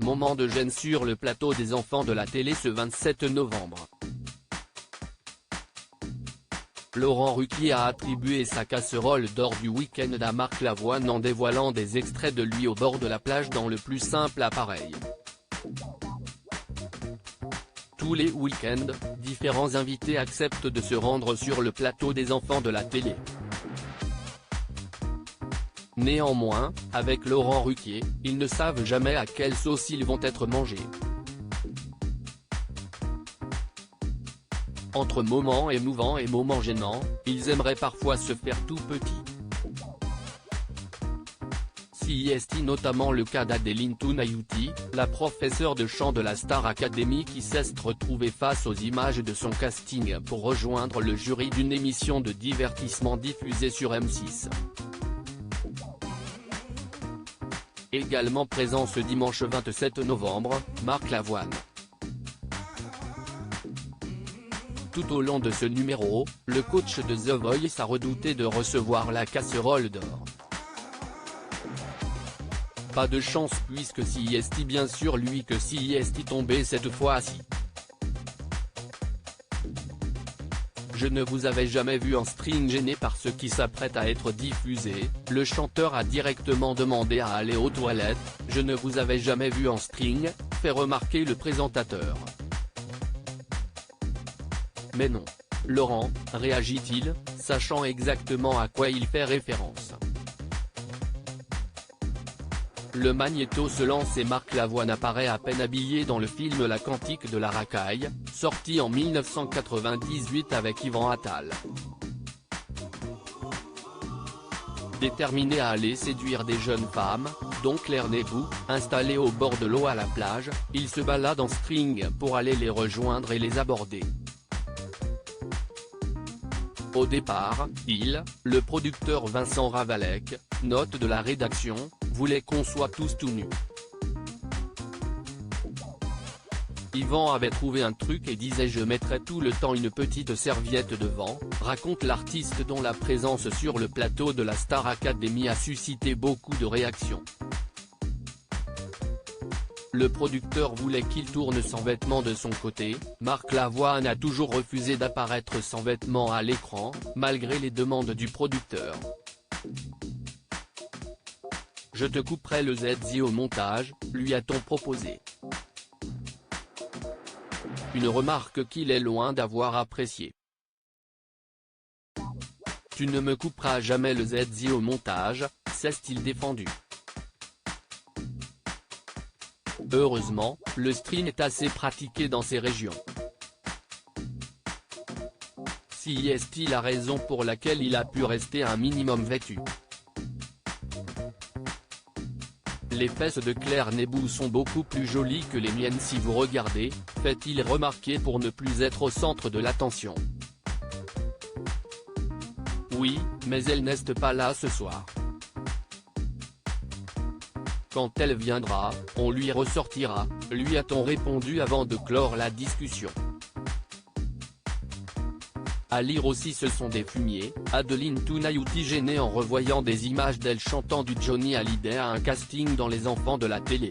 moment de gêne sur le plateau des enfants de la télé ce 27 novembre. Laurent Ruquier a attribué sa casserole d'or du week-end à Marc Lavoine en dévoilant des extraits de lui au bord de la plage dans le plus simple appareil. Tous les week-ends, différents invités acceptent de se rendre sur le plateau des enfants de la télé. Néanmoins, avec Laurent Ruquier, ils ne savent jamais à quelle sauce ils vont être mangés. Entre moments émouvants et moments gênants, ils aimeraient parfois se faire tout petit. C'est notamment le cas d'Adeline Tounayouti, la professeure de chant de la Star Academy qui s'est retrouvée face aux images de son casting pour rejoindre le jury d'une émission de divertissement diffusée sur M6. Également présent ce dimanche 27 novembre, Marc Lavoine. Tout au long de ce numéro, le coach de The Voice a redouté de recevoir la casserole d'or. Pas de chance puisque c'est bien sûr lui que c'est tombé cette fois-ci. Je ne vous avais jamais vu en string gêné par ce qui s'apprête à être diffusé, le chanteur a directement demandé à aller aux toilettes, je ne vous avais jamais vu en string, fait remarquer le présentateur. Mais non. Laurent, réagit-il, sachant exactement à quoi il fait référence. Le magnéto se lance et Marc Lavoine apparaît à peine habillé dans le film La Cantique de la Racaille, sorti en 1998 avec Yvan Attal. Déterminé à aller séduire des jeunes femmes, dont Claire Nebou, installée au bord de l'eau à la plage, il se balade en string pour aller les rejoindre et les aborder. Au départ, le producteur Vincent Ravalec, note de la rédaction, voulait qu'on soit tous tout nus. Yvan avait trouvé un truc et disait je mettrai tout le temps une petite serviette devant, raconte l'artiste dont la présence sur le plateau de la Star Academy a suscité beaucoup de réactions. Le producteur voulait qu'il tourne sans vêtements de son côté, Marc Lavoine a toujours refusé d'apparaître sans vêtements à l'écran, malgré les demandes du producteur. Je te couperai le ZZ au montage, lui a-t-on proposé. Une remarque qu'il est loin d'avoir appréciée. Tu ne me couperas jamais le ZZ au montage, s'est-il défendu. Heureusement, le string est assez pratiqué dans ces régions. C'est la raison pour laquelle il a pu rester un minimum vêtu. Les fesses de Claire Nebou sont beaucoup plus jolies que les miennes si vous regardez, fait-il remarquer pour ne plus être au centre de l'attention. Oui, mais elle n'est pas là ce soir. Quand elle viendra, on lui ressortira, lui a-t-on répondu avant de clore la discussion. À lire aussi ce sont des fumiers, Adeline Tounayouti gênée en revoyant des images d'elle chantant du Johnny Hallyday à un casting dans Les Enfants de la télé.